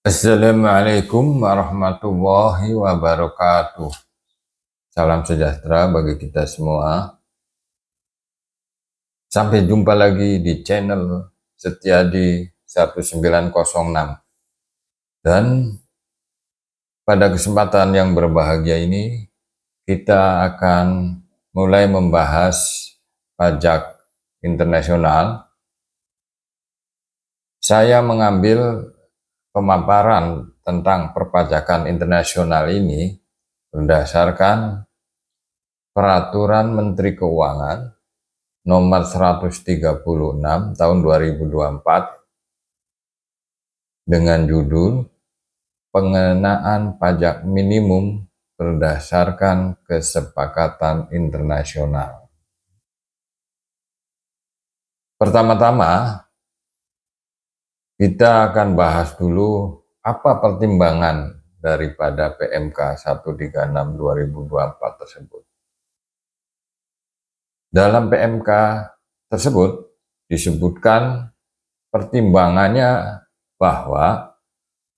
Assalamualaikum warahmatullahi wabarakatuh. Salam sejahtera bagi kita semua. Sampai jumpa lagi di channel Setiadi 1906. Dan pada kesempatan yang berbahagia ini, kita akan mulai membahas pajak internasional. Saya mengambil pemaparan tentang perpajakan internasional ini berdasarkan Peraturan Menteri Keuangan Nomor 136 Tahun 2024 dengan judul Pengenaan Pajak Minimum Berdasarkan Kesepakatan Internasional. Pertama-tama, kita akan bahas dulu apa pertimbangan daripada PMK 136 2024 tersebut. Dalam PMK tersebut disebutkan pertimbangannya bahwa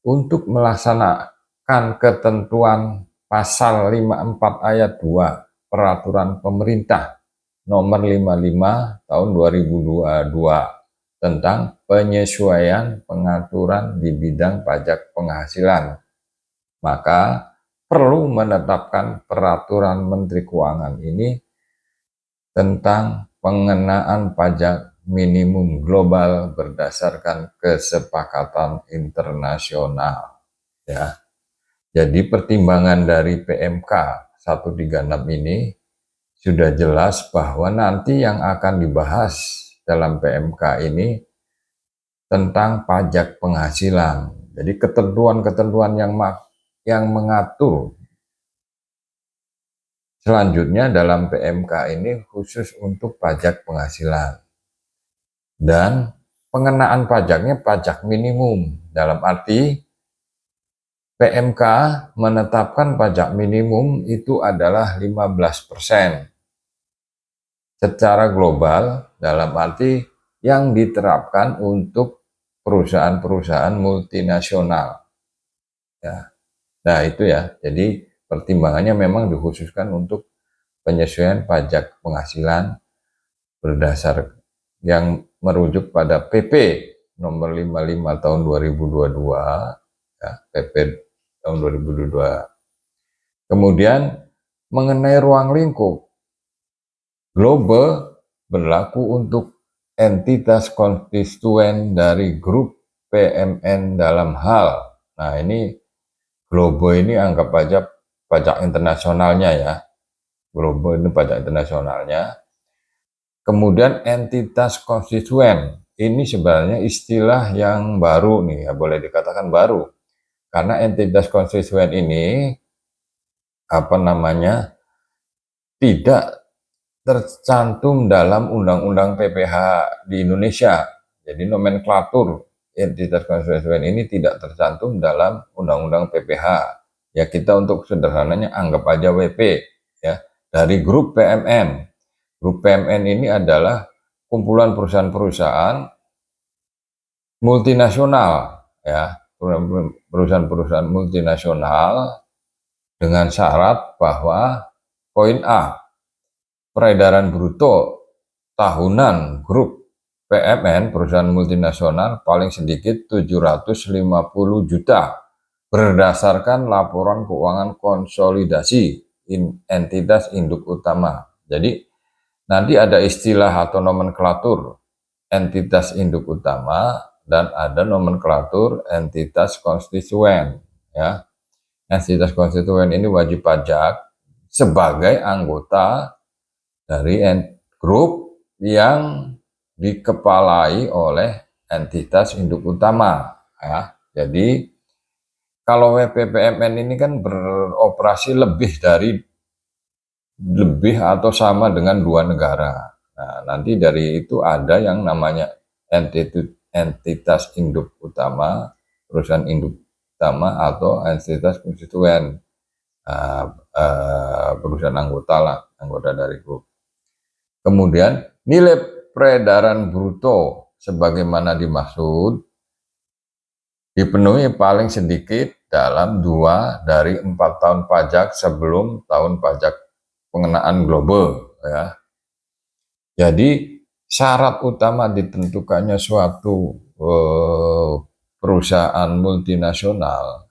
untuk melaksanakan ketentuan pasal 54 ayat 2 Peraturan Pemerintah Nomor 55 Tahun 2022 tentang penyesuaian pengaturan di bidang pajak penghasilan, maka perlu menetapkan Peraturan Menteri Keuangan ini tentang pengenaan pajak minimum global berdasarkan kesepakatan internasional, ya. Jadi pertimbangan dari PMK 136 ini sudah jelas bahwa nanti yang akan dibahas dalam PMK ini tentang pajak penghasilan. Jadi ketentuan-ketentuan yang mengatur selanjutnya dalam PMK ini khusus untuk pajak penghasilan. Dan pengenaan pajaknya pajak minimum, dalam arti PMK menetapkan pajak minimum itu adalah 15% secara global, dalam arti yang diterapkan untuk perusahaan-perusahaan multinasional, ya. Nah itu ya, jadi pertimbangannya memang dikhususkan untuk penyesuaian pajak penghasilan berdasar yang merujuk pada PP nomor 55 tahun 2022, ya, PP tahun 2022. Kemudian mengenai ruang lingkup, global berlaku untuk entitas konstituen dari grup PMN dalam hal, nah ini global ini anggap aja pajak internasionalnya, ya. Global ini pajak internasionalnya. Kemudian entitas konstituen, ini sebenarnya istilah yang baru nih, ya, boleh dikatakan baru. Karena entitas konstituen ini tidak tercantum dalam Undang-Undang PPH di Indonesia. Jadi nomenklatur entitas konstituen ini tidak tercantum dalam Undang-Undang PPH. Ya kita untuk sederhananya anggap aja WP, ya, dari grup PMN. Grup PMN ini adalah kumpulan perusahaan-perusahaan multinasional, ya, perusahaan-perusahaan multinasional dengan syarat bahwa poin A, peredaran bruto tahunan grup PMN perusahaan multinasional paling sedikit 750 juta berdasarkan laporan keuangan konsolidasi entitas induk utama. Jadi nanti ada istilah atau nomenklatur entitas induk utama dan ada nomenklatur entitas konstituen, ya. Entitas konstituen ini wajib pajak sebagai anggota dari grup yang dikepalai oleh entitas induk utama, ya. Jadi kalau WPPMN ini kan beroperasi lebih atau sama dengan 2 negara. Nah, nanti dari itu ada yang namanya entitas induk utama, perusahaan induk utama atau entitas konstituen, perusahaan anggota dari grup. Kemudian nilai peredaran bruto sebagaimana dimaksud dipenuhi paling sedikit dalam 2 dari 4 tahun pajak sebelum tahun pajak pengenaan global, ya. Jadi syarat utama ditentukannya suatu perusahaan multinasional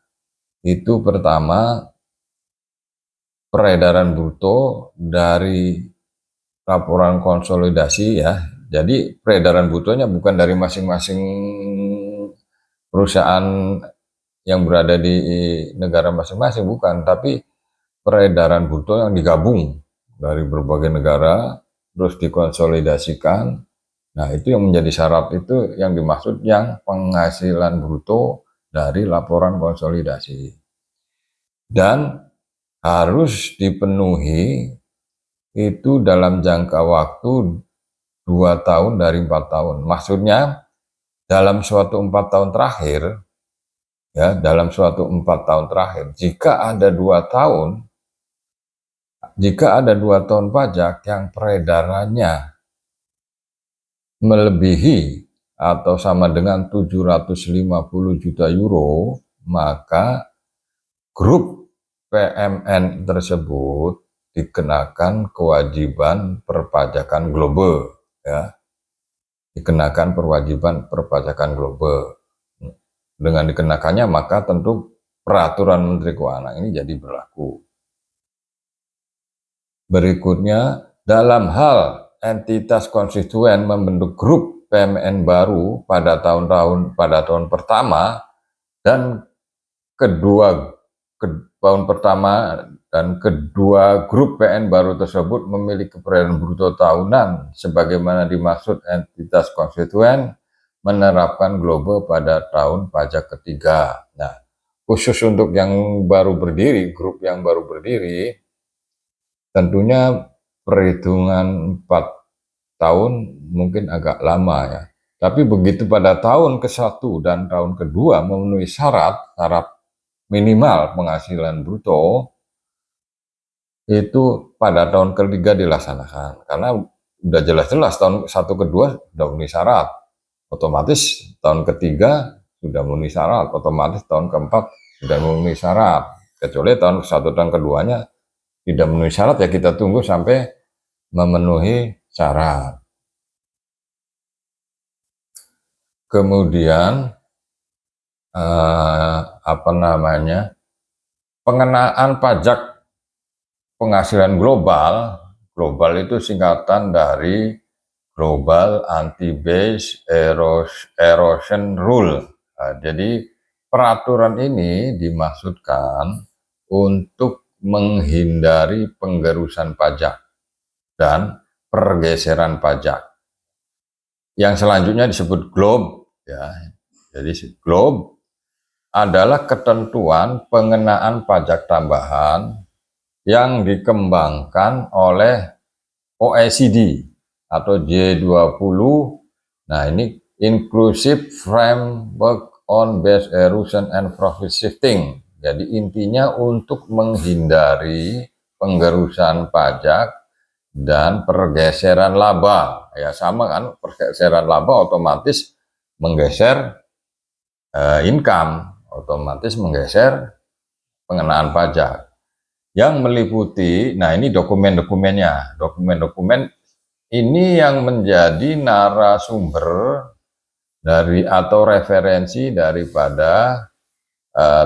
itu pertama peredaran bruto dari laporan konsolidasi, ya. Jadi peredaran brutonya bukan dari masing-masing perusahaan yang berada di negara masing-masing, bukan, tapi peredaran bruto yang digabung dari berbagai negara terus dikonsolidasikan. Nah, itu yang menjadi syarat, itu yang dimaksud yang penghasilan bruto dari laporan konsolidasi. Dan harus dipenuhi itu dalam jangka waktu 2 tahun dari 4 tahun. Maksudnya dalam suatu 4 tahun terakhir, ya, dalam suatu 4 tahun terakhir, jika ada 2 tahun pajak yang peredarannya melebihi atau sama dengan 750 juta euro, maka grup PMN tersebut dikenakan kewajiban perpajakan global, ya, dikenakan perwajiban perpajakan global. Dengan dikenakannya maka tentu peraturan Menteri Keuangan ini jadi berlaku. Berikutnya, dalam hal entitas konstituen membentuk grup PMN baru pada tahun pertama dan tahun pertama dan kedua grup PN baru tersebut memiliki peredaran bruto tahunan sebagaimana dimaksud entitas konstituen menerapkan global pada tahun pajak ketiga. Nah, khusus untuk yang baru berdiri, grup yang baru berdiri, tentunya perhitungan 4 tahun mungkin agak lama, ya. Tapi begitu pada tahun ke-1 dan tahun kedua memenuhi syarat minimal penghasilan bruto, itu pada tahun ketiga dilaksanakan. Karena udah jelas-jelas tahun 1 kedua sudah memenuhi syarat. Otomatis tahun ketiga sudah memenuhi syarat, otomatis tahun keempat sudah memenuhi syarat. Kecuali tahun ke-1 dan keduanya tidak memenuhi syarat, ya kita tunggu sampai memenuhi syarat. Kemudian pengenaan pajak penghasilan global itu singkatan dari Global Anti-Base Erosion Rule. Nah, jadi peraturan ini dimaksudkan untuk menghindari penggerusan pajak dan pergeseran pajak. Yang selanjutnya disebut GloB, ya. Jadi GloB adalah ketentuan pengenaan pajak tambahan yang dikembangkan oleh OECD atau G20. Nah, ini Inclusive Framework on Base Erosion and Profit Shifting. Jadi intinya untuk menghindari penggerusan pajak dan pergeseran laba. Ya sama kan, pergeseran laba otomatis menggeser income, otomatis menggeser pengenaan pajak. Yang meliputi, nah ini dokumen-dokumennya. Dokumen-dokumen ini yang menjadi narasumber dari atau referensi daripada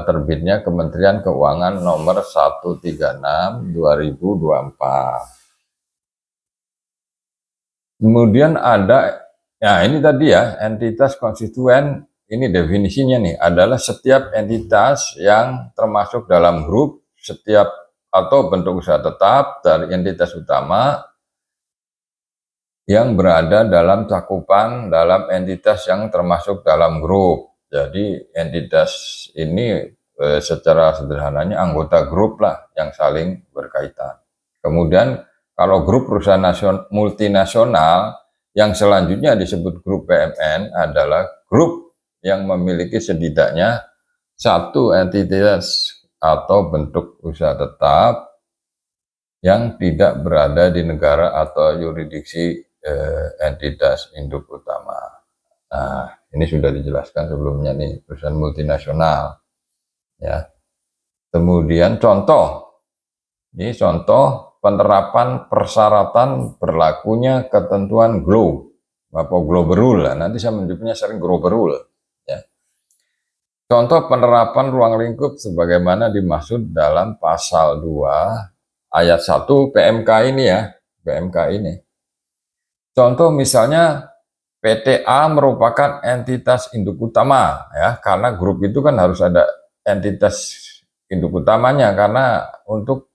terbitnya Kementerian Keuangan nomor 136 2024. Kemudian ada, ya ini tadi ya, entitas konstituen, ini definisinya nih, adalah setiap entitas yang termasuk dalam grup, setiap atau bentuk usaha tetap dari entitas utama yang berada dalam cakupan dalam entitas yang termasuk dalam grup. Jadi entitas ini secara sederhananya anggota grup lah yang saling berkaitan. Kemudian kalau grup perusahaan multinasional yang selanjutnya disebut grup PMN adalah grup yang memiliki setidaknya satu entitas atau bentuk usaha tetap yang tidak berada di negara atau yurisdiksi entitas induk utama. Nah, ini sudah dijelaskan sebelumnya nih, perusahaan multinasional. Ya. Kemudian ini contoh penerapan persyaratan berlakunya ketentuan GLOW atau Global Rule. Nanti saya menyebutnya sering Global Rule. Ya. Contoh penerapan ruang lingkup sebagaimana dimaksud dalam pasal 2 ayat 1 PMK ini ya, PMK ini. Contoh misalnya PTA merupakan entitas induk utama ya, karena grup itu kan harus ada entitas induk utamanya karena untuk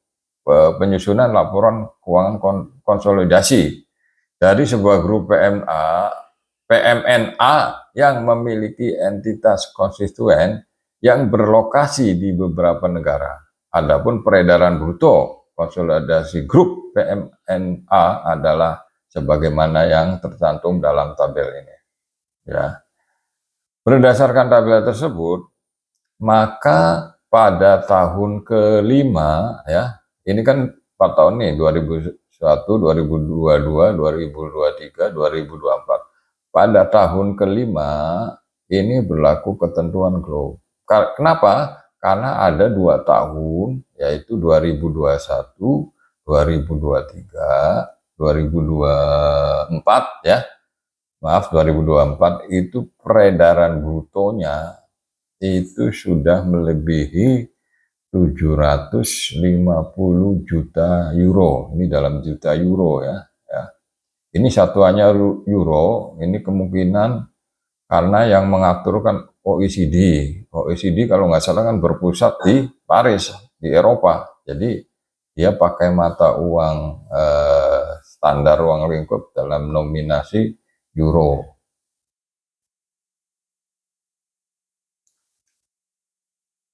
penyusunan laporan keuangan konsolidasi dari sebuah grup PMNA yang memiliki entitas konstituen yang berlokasi di beberapa negara. Adapun peredaran bruto konsolidasi grup PMNA adalah sebagaimana yang tercantum dalam tabel ini. Ya. Berdasarkan tabel tersebut, maka pada tahun kelima, ya, ini kan 4 tahun nih, 2001, 2022, 2023, 2024. Pada tahun kelima, ini berlaku ketentuan GLOW. Kenapa? Karena ada 2 tahun, yaitu 2021, 2023, 2024 ya, maaf 2024 itu peredaran brutonya itu sudah melebihi 750 juta euro. Ini dalam juta euro ya. Ini satuannya euro, ini kemungkinan karena yang mengatur kan OECD. OECD kalau nggak salah kan berpusat di Paris, di Eropa. Jadi dia pakai mata uang standar uang lingkup dalam nominasi euro.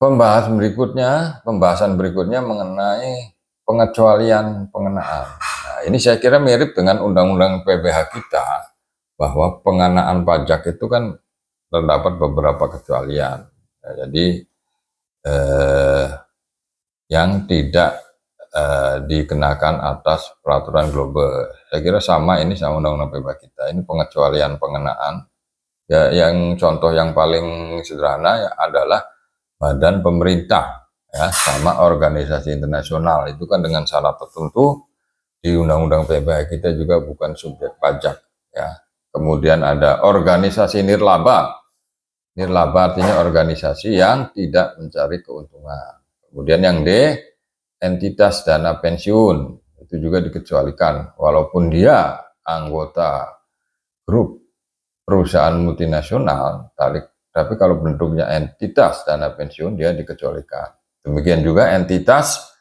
Pembahasan berikutnya mengenai pengecualian pengenaan. Nah, ini saya kira mirip dengan undang-undang PBH kita, bahwa pengenaan pajak itu kan terdapat beberapa kecualian. Ya, jadi yang tidak dikenakan atas peraturan global. Saya kira sama ini sama undang-undang PBH kita. Ini pengecualian pengenaan. Ya, yang contoh yang paling sederhana ya adalah badan pemerintah ya, sama organisasi internasional itu kan dengan syarat tertentu di undang-undang PBH kita juga bukan subjek pajak ya. Kemudian ada organisasi nirlaba. Nirlaba artinya organisasi yang tidak mencari keuntungan. Kemudian yang D, entitas dana pensiun itu juga dikecualikan walaupun dia anggota grup perusahaan multinasional, tapi kalau bentuknya entitas dana pensiun dia dikecualikan. Demikian juga entitas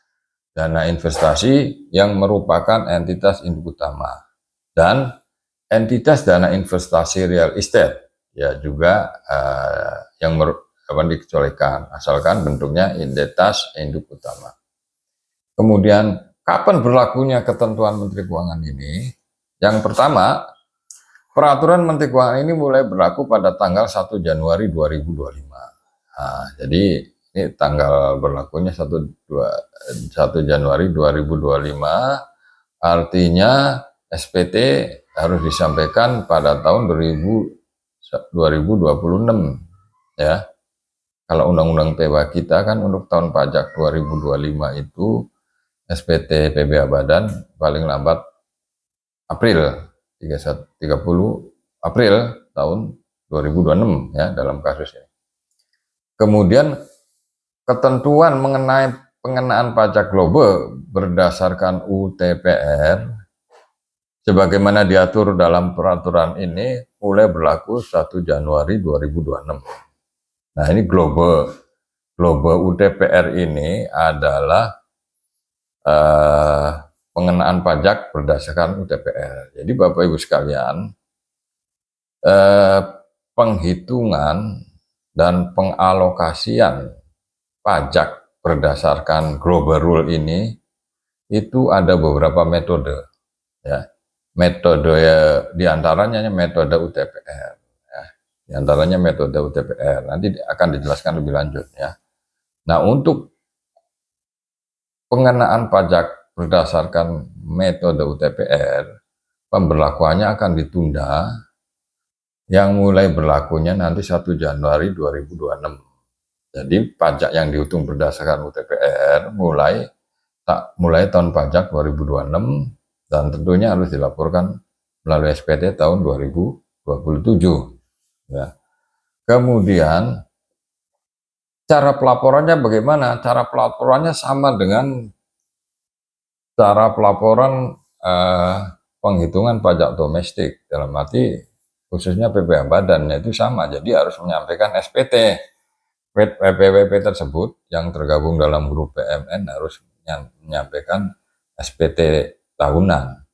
dana investasi yang merupakan entitas induk utama dan entitas dana investasi real estate ya juga yang dikecualikan asalkan bentuknya entitas induk utama. Kemudian kapan berlakunya ketentuan Menteri Keuangan ini? Yang pertama, peraturan Menteri Keuangan ini mulai berlaku pada tanggal 1 Januari 2025. Nah, jadi ini tanggal berlakunya 1 Januari 2025, artinya SPT harus disampaikan pada tahun 2026 ya. Kalau undang-undang PBH kita kan untuk tahun pajak 2025 itu SPT PBH Badan paling lambat April 30 April tahun 2026 ya dalam kasus ini. Kemudian ketentuan mengenai pengenaan pajak global berdasarkan UTPR sebagaimana diatur dalam peraturan ini mulai berlaku 1 Januari 2026. Nah, ini global UTPR ini adalah pengenaan pajak berdasarkan UTPR. Jadi Bapak Ibu sekalian, penghitungan dan pengalokasian pajak berdasarkan global rule ini itu ada beberapa metode ya. Metode diantaranya metode UTPR ya. Diantaranya metode UTPR nanti akan dijelaskan lebih lanjut ya. Nah, untuk pengenaan pajak berdasarkan metode UTPR pemberlakuannya akan ditunda yang mulai berlakunya nanti 1 Januari 2026. Jadi pajak yang dihitung berdasarkan UTPR mulai tahun pajak 2026 dan tentunya harus dilaporkan melalui SPT tahun 2027. Ya. Kemudian cara pelaporannya bagaimana? Cara pelaporannya sama dengan cara pelaporan penghitungan pajak domestik, dalam arti khususnya PPh badannya itu sama, jadi harus menyampaikan SPT. PPWP tersebut yang tergabung dalam grup PMN harus menyampaikan SPT tahunan.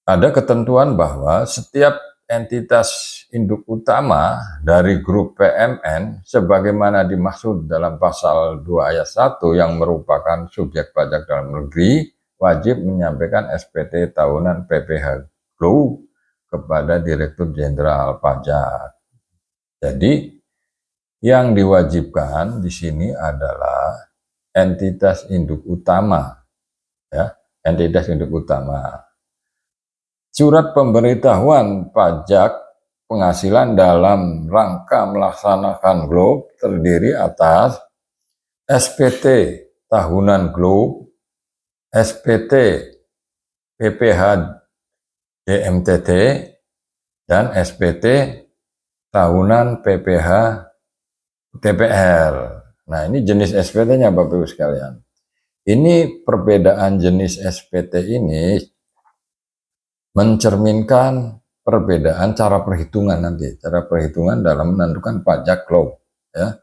Ada ketentuan bahwa setiap entitas induk utama dari grup PMN sebagaimana dimaksud dalam pasal 2 ayat 1 yang merupakan subjek pajak dalam negeri wajib menyampaikan SPT tahunan PPh Group kepada Direktur Jenderal Pajak. Jadi yang diwajibkan di sini adalah entitas induk utama, ya, entitas induk utama. Surat pemberitahuan pajak penghasilan dalam rangka melaksanakan GLOBE terdiri atas SPT tahunan GLOBE, SPT PPh DMTT, dan SPT tahunan PPh UTPR. Nah, ini jenis SPT-nya Bapak Ibu sekalian. Ini perbedaan jenis SPT ini mencerminkan perbedaan cara perhitungan nanti, cara perhitungan dalam menentukan pajak GLOBE. Ya.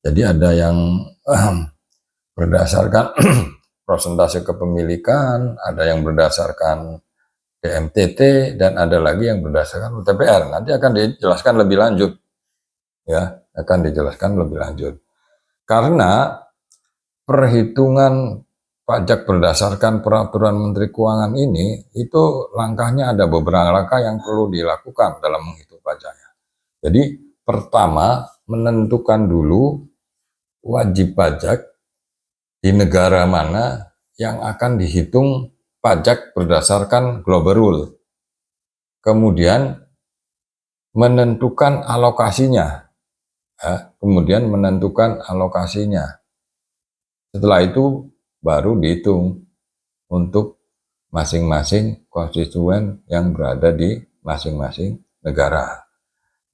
Jadi ada yang berdasarkan persentase kepemilikan, ada yang berdasarkan DMTT, dan ada lagi yang berdasarkan UTPR. Nanti akan dijelaskan lebih lanjut. Ya, akan dijelaskan lebih lanjut. Karena perhitungan pajak berdasarkan peraturan Menteri Keuangan ini, itu langkahnya ada beberapa langkah yang perlu dilakukan dalam menghitung pajaknya. Jadi pertama, menentukan dulu wajib pajak di negara mana yang akan dihitung pajak berdasarkan global rule. Kemudian menentukan alokasinya. Ya, kemudian menentukan alokasinya. Setelah itu baru dihitung untuk masing-masing konstituen yang berada di masing-masing negara.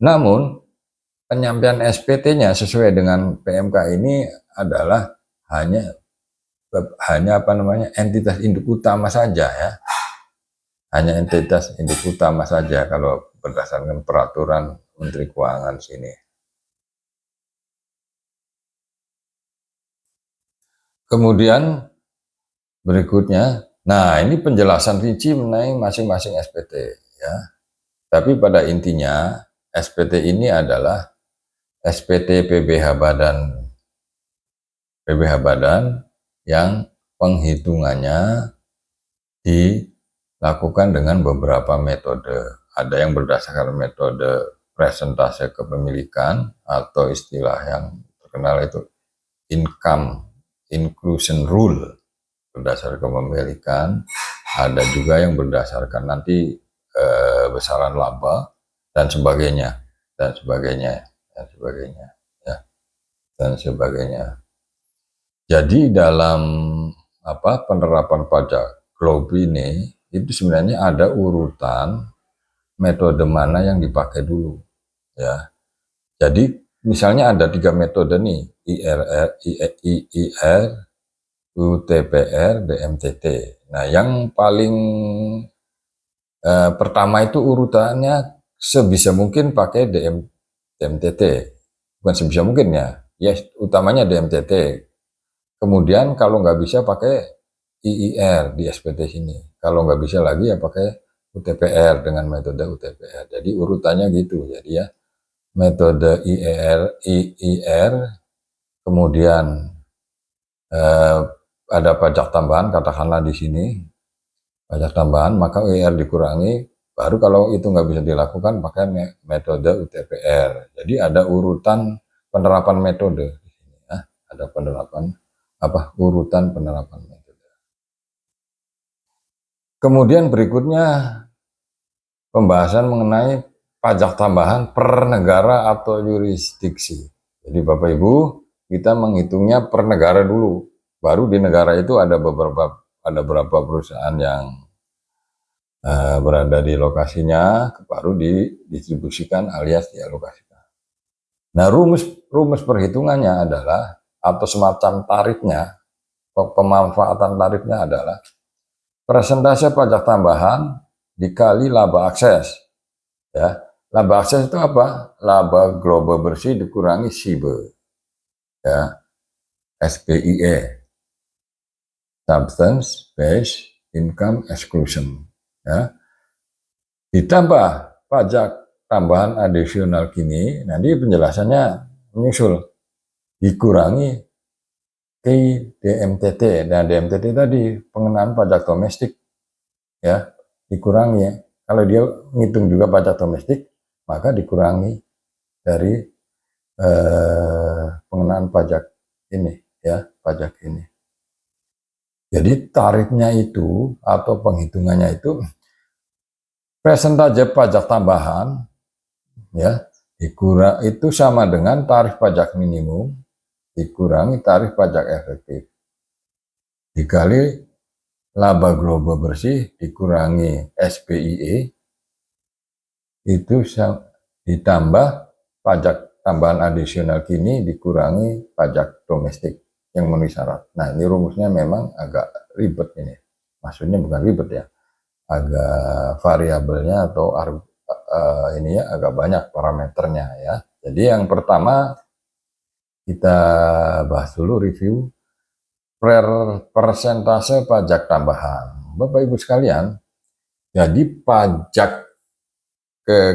Namun, penyampaian SPT-nya sesuai dengan PMK ini adalah hanya entitas induk utama saja, ya. Hanya entitas induk utama saja kalau berdasarkan peraturan Menteri Keuangan sini. Kemudian berikutnya, nah ini penjelasan rinci mengenai masing-masing SPT, ya. Tapi pada intinya SPT ini adalah SPT PBH badan yang penghitungannya dilakukan dengan beberapa metode. Ada yang berdasarkan metode presentase kepemilikan atau istilah yang terkenal itu income inclusion rule berdasarkan kepemilikan. Ada juga yang berdasarkan nanti besaran laba dan sebagainya dan sebagainya dan sebagainya, ya, dan sebagainya. Jadi dalam penerapan pajak GLOBE ini itu sebenarnya ada urutan metode mana yang dipakai dulu, ya. Jadi misalnya ada 3 metode nih, IR, UTPR, DMTT. Nah, yang paling pertama itu urutannya sebisa mungkin pakai DMTT. Bukan sebisa mungkin, ya, utamanya DMTT. Kemudian kalau nggak bisa pakai IIR di SPT sini. Kalau nggak bisa lagi ya pakai UTPR dengan metode UTPR. Jadi urutannya gitu. Jadi ya metode IIR, kemudian ada pajak tambahan, katakanlah di sini pajak tambahan, maka IIR dikurangi. Baru kalau itu nggak bisa dilakukan pakai metode UTPR. Jadi ada urutan penerapan metode di sini, ya. Ada penerapan urutan penerapan metode. Kemudian berikutnya pembahasan mengenai pajak tambahan per negara atau yurisdiksi. Jadi Bapak Ibu, kita menghitungnya per negara dulu. Baru di negara itu ada beberapa perusahaan yang berada di lokasinya, baru didistribusikan alias dialokasikan. Nah, rumus perhitungannya adalah, atau semacam tarifnya, pemanfaatan tarifnya adalah persentase pajak tambahan dikali laba akses. Ya, laba akses itu apa? Laba global bersih dikurangi SIBE, ya, SBIE, Substance Based Income Exclusion, ya. Ditambah pajak tambahan adisional kini, nanti penjelasannya menyusul, dikurangi DMTT. Nah, DMTT tadi pengenaan pajak domestik, ya, dikurangi ya. Kalau dia ngitung juga pajak domestik, maka dikurangi dari pengenaan pajak ini, ya, pajak ini. Jadi tarifnya itu atau penghitungannya itu persentase pajak tambahan, ya, itu sama dengan tarif pajak minimum dikurangi tarif pajak efektif dikali laba global bersih dikurangi SBIE itu ditambah pajak tambahan adisional kini dikurangi pajak domestik yang memenuhi syarat. Nah, ini rumusnya memang agak ribet ini. Maksudnya bukan ribet ya, agak variabelnya atau ini ya agak banyak parameternya ya. Jadi yang pertama kita bahas dulu review persentase pajak tambahan. Bapak Ibu sekalian, jadi pajak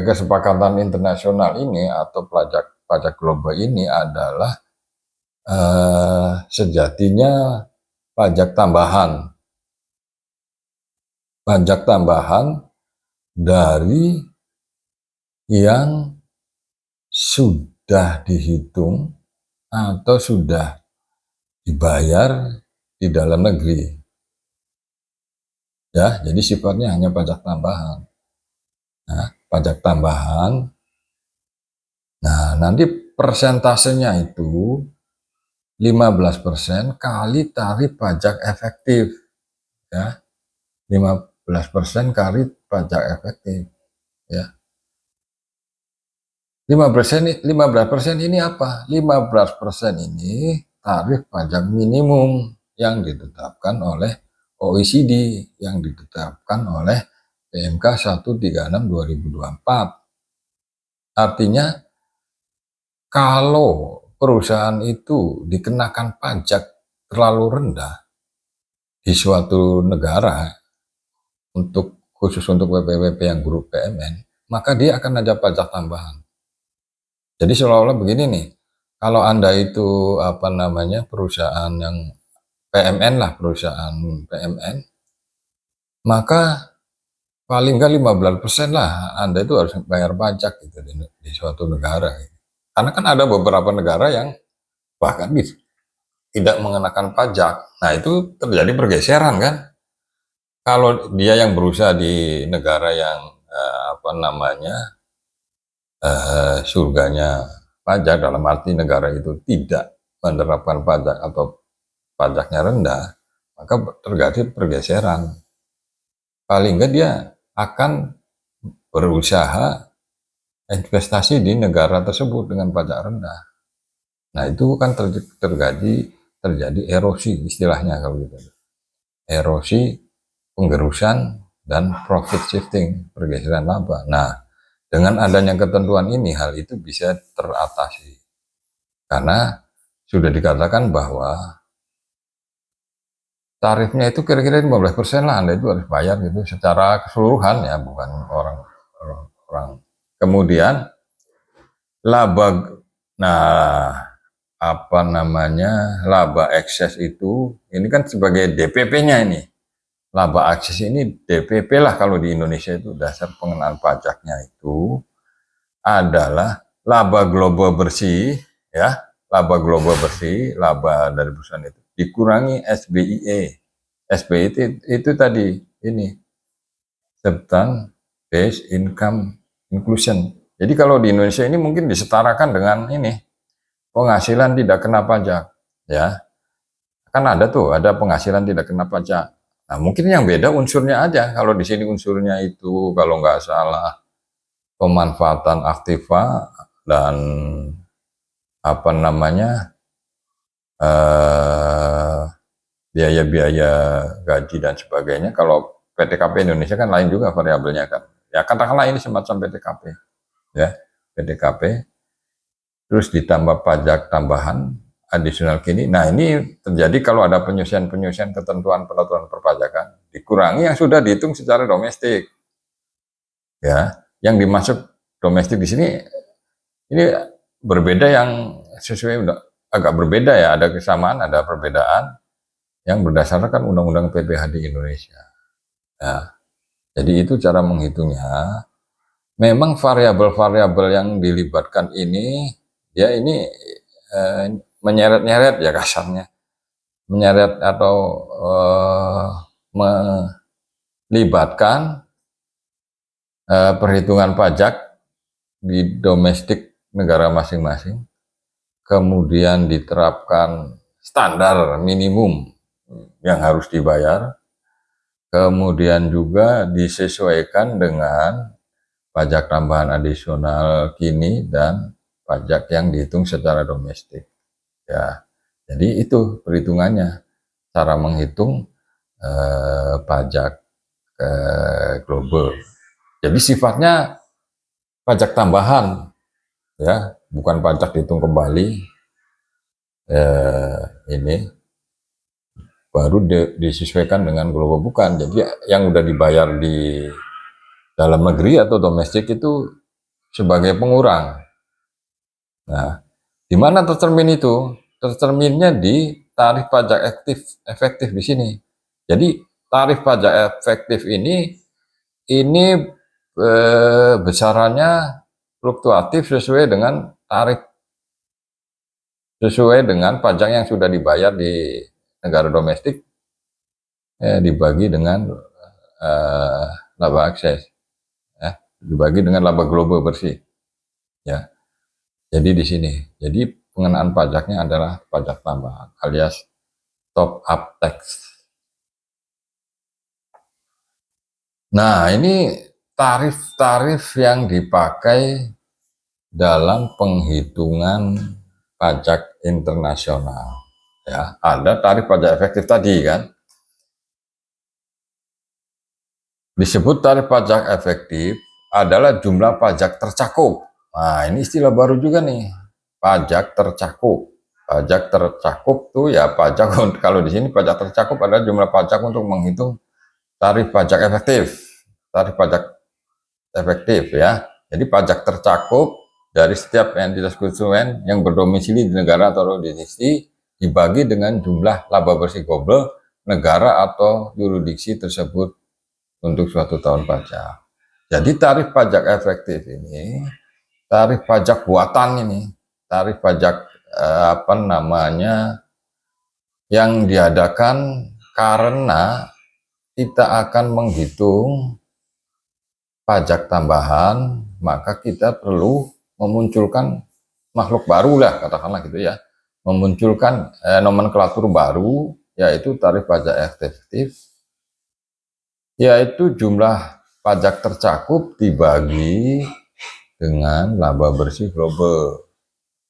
kesepakatan internasional ini atau pajak global ini adalah sejatinya pajak tambahan dari yang sudah dihitung atau sudah dibayar di dalam negeri, ya. Jadi sifatnya hanya pajak tambahan. Nah, pajak tambahan, nah nanti persentasenya itu 15% kali tarif pajak efektif, ya. 15% kali pajak efektif, ya. 15% ini apa? 15% ini tarif pajak minimum yang ditetapkan oleh OECD, yang ditetapkan oleh PMK 136/2024. Artinya kalau perusahaan itu dikenakan pajak terlalu rendah di suatu negara khusus untuk WPWP yang grup PMN, maka dia akan ada pajak tambahan. Jadi seolah-olah begini nih, kalau Anda itu perusahaan yang PMN lah, perusahaan PMN, maka paling nggak 15% lah Anda itu harus bayar pajak gitu di suatu negara. Karena kan ada beberapa negara yang bahkan tidak mengenakan pajak. Nah, itu terjadi pergeseran kan. Kalau dia yang berusaha di negara yang surganya pajak, dalam arti negara itu tidak menerapkan pajak atau pajaknya rendah, maka terjadi pergeseran. Paling enggak dia akan berusaha investasi di negara tersebut dengan pajak rendah. Nah, itu kan terjadi erosi istilahnya kalau gitu. Erosi, penggerusan, dan profit shifting, pergeseran laba. Nah, dengan adanya ketentuan ini, hal itu bisa teratasi. Karena sudah dikatakan bahwa tarifnya itu kira-kira 15% lah Anda itu harus bayar gitu secara keseluruhan ya, bukan orang. Kemudian laba, nah laba ekses itu, ini kan sebagai DPP-nya ini. Laba ekses ini DPP lah kalau di Indonesia itu, dasar pengenaan pajaknya itu adalah laba global bersih, ya. Laba global bersih, laba dari perusahaan itu dikurangi SBIE. SBIE itu tadi ini, Substance based income inclusion. Jadi kalau di Indonesia ini mungkin disetarakan dengan ini, penghasilan tidak kena pajak, ya. Kan ada tuh, ada penghasilan tidak kena pajak. Nah, mungkin yang beda unsurnya aja. Kalau di sini unsurnya itu kalau nggak salah pemanfaatan aktiva dan apa namanya biaya-biaya gaji dan sebagainya. Kalau PTKP Indonesia kan lain juga variabelnya kan. Ya katakanlah ini semacam PTKP, ya PTKP. Terus ditambah pajak tambahan additional kini. Nah ini terjadi kalau ada penyusian-penyusian ketentuan peraturan perpajakan. Dikurangi yang sudah dihitung secara domestik. Ya, yang dimaksud domestik di sini ini berbeda yang sesuai agak berbeda ya, ada kesamaan, ada perbedaan yang berdasarkan undang-undang PPh di Indonesia. Ya, jadi itu cara menghitungnya. Memang variabel-variabel yang dilibatkan ini, ya ini menyeret-nyeret ya kasarnya, menyeret atau melibatkan perhitungan pajak di domestik negara masing-masing, kemudian diterapkan standar minimum yang harus dibayar, kemudian juga disesuaikan dengan pajak tambahan adisional kini dan pajak yang dihitung secara domestik. Ya, jadi itu perhitungannya, cara menghitung pajak global. Jadi sifatnya pajak tambahan, ya, bukan pajak dihitung kembali. Ini baru disesuaikan dengan global, bukan. Jadi yang udah dibayar di dalam negeri atau domestik itu sebagai pengurang. Nah, di mana tercermin itu? Tercerminnya di tarif pajak efektif di sini. Jadi tarif pajak efektif ini besarannya fluktuatif sesuai dengan pajak yang sudah dibayar di negara domestik dibagi dengan laba akses, ya, dibagi dengan laba global bersih, ya. Jadi di sini, jadi pengenaan pajaknya adalah pajak tambahan alias top up tax. Nah, ini tarif-tarif yang dipakai dalam penghitungan pajak internasional. Ya, ada tarif pajak efektif tadi kan. Disebut tarif pajak efektif adalah jumlah pajak tercakup. Nah, ini istilah baru juga nih. Pajak tercakup. Pajak tercakup tuh ya pajak kalau di sini pajak tercakup adalah jumlah pajak untuk menghitung tarif pajak efektif. Tarif pajak efektif ya. Jadi pajak tercakup dari setiap entitas konsumen yang berdomisili di negara atau yurisdiksi dibagi dengan jumlah laba bersih global negara atau yurisdiksi tersebut untuk suatu tahun pajak. Jadi tarif pajak efektif ini, tarif pajak buatan ini, tarif pajak yang diadakan karena kita akan menghitung pajak tambahan, maka kita perlu memunculkan makhluk baru lah, katakanlah gitu ya, memunculkan nomenklatur baru, yaitu tarif pajak efektif, yaitu jumlah pajak tercakup dibagi dengan laba bersih global.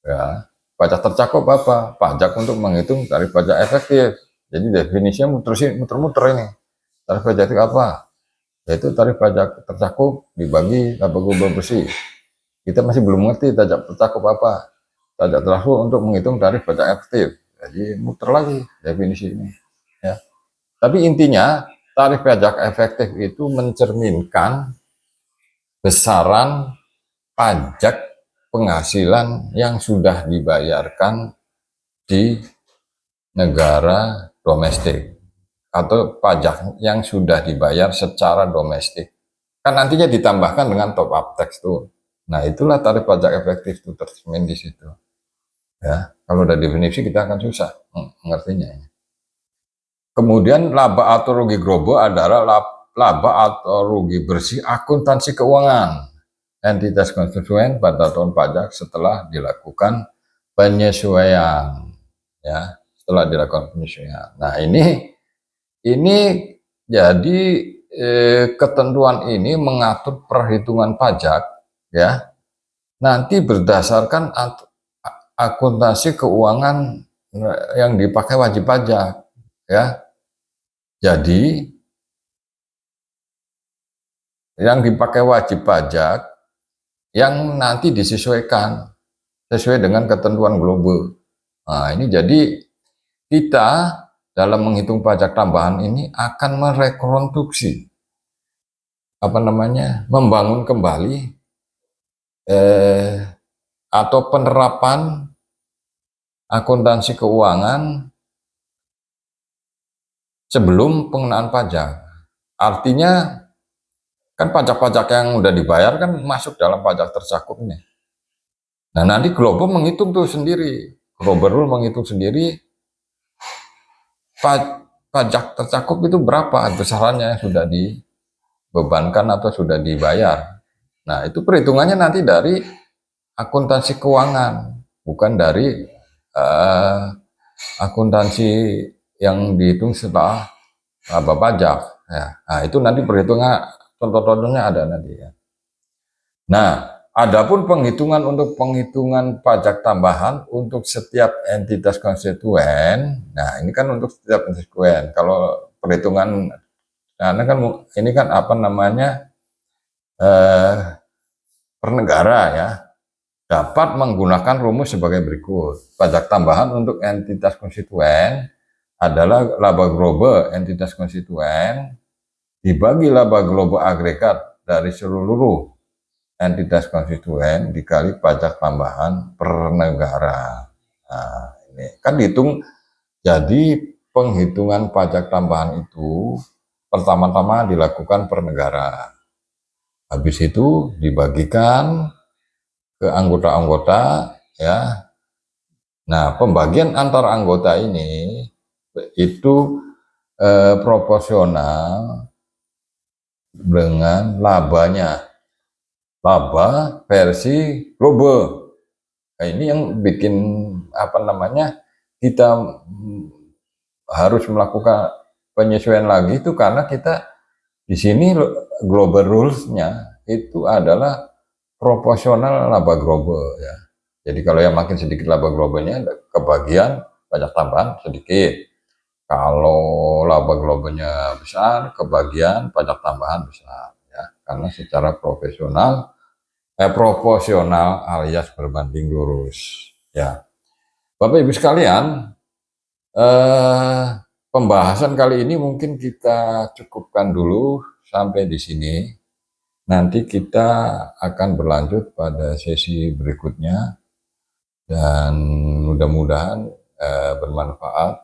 Ya, pajak tercakup apa? Pajak untuk menghitung tarif pajak efektif. Jadi definisinya muter-muter ini. Tarif pajak efektif apa? Yaitu tarif pajak tercakup dibagi laba global bersih. Kita masih belum mengerti pajak tercakup apa. Pajak tercakup untuk menghitung tarif pajak efektif. Jadi muter lagi definisi ini. Ya. Tapi intinya tarif pajak efektif itu mencerminkan besaran pajak penghasilan yang sudah dibayarkan di negara domestik atau pajak yang sudah dibayar secara domestik. Kan nantinya ditambahkan dengan top up tax tuh. Nah, itulah tarif pajak efektif itu tercermin di situ. Ya, kalau udah definisi kita akan susah mengertinya. Kemudian laba atau rugi global adalah laba atau rugi bersih akuntansi keuangan entitas konstituen pada tahun pajak setelah dilakukan penyesuaian, ya, setelah dilakukan penyesuaian. Nah, ini jadi ketentuan ini mengatur perhitungan pajak, ya, nanti berdasarkan akuntansi keuangan yang dipakai wajib pajak, ya. Jadi yang dipakai wajib pajak yang nanti disesuaikan sesuai dengan ketentuan global. Nah, ini jadi kita dalam menghitung pajak tambahan ini akan merekonstruksi membangun kembali atau penerapan akuntansi keuangan sebelum pengenaan pajak. Artinya kan pajak-pajak yang udah dibayar kan masuk dalam pajak tercakup ini. Nah, nanti global menghitung tuh sendiri, global rule menghitung sendiri pajak tercakup itu berapa besarannya yang sudah dibebankan atau sudah dibayar. Nah, itu perhitungannya nanti dari akuntansi keuangan, bukan dari akuntansi yang dihitung setelah laba pajak. Ya. Nah, itu nanti perhitungan contoh-contohnya ada nanti, ya. Nah, adapun penghitungan pajak tambahan untuk setiap entitas konstituen. Nah, ini kan untuk setiap konstituen. Kalau perhitungan, karena kan ini kan per negara, ya, dapat menggunakan rumus sebagai berikut. Pajak tambahan untuk entitas konstituen adalah laba global entitas konstituen dibagi laba global agregat dari seluruh entitas konstituen dikali pajak tambahan per negara. Nah, ini kan dihitung. Jadi penghitungan pajak tambahan itu pertama-tama dilakukan per negara. Habis itu dibagikan ke anggota-anggota, ya. Nah, pembagian antar anggota ini itu proporsional dengan labanya. Laba versi global. Nah, ini yang bikin kita harus melakukan penyesuaian lagi itu karena kita di sini global rules-nya itu adalah proporsional laba global, ya. Jadi kalau yang makin sedikit laba globalnya kebagian pajak tambahan sedikit. Kalau laba globalnya besar kebagian pajak tambahan besar, ya. Karena secara proporsional alias berbanding lurus, ya. Bapak Ibu sekalian, pembahasan kali ini mungkin kita cukupkan dulu sampai di sini. Nanti kita akan berlanjut pada sesi berikutnya dan mudah-mudahan bermanfaat.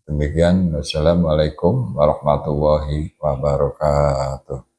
Demikian, wassalamualaikum warahmatullahi wabarakatuh.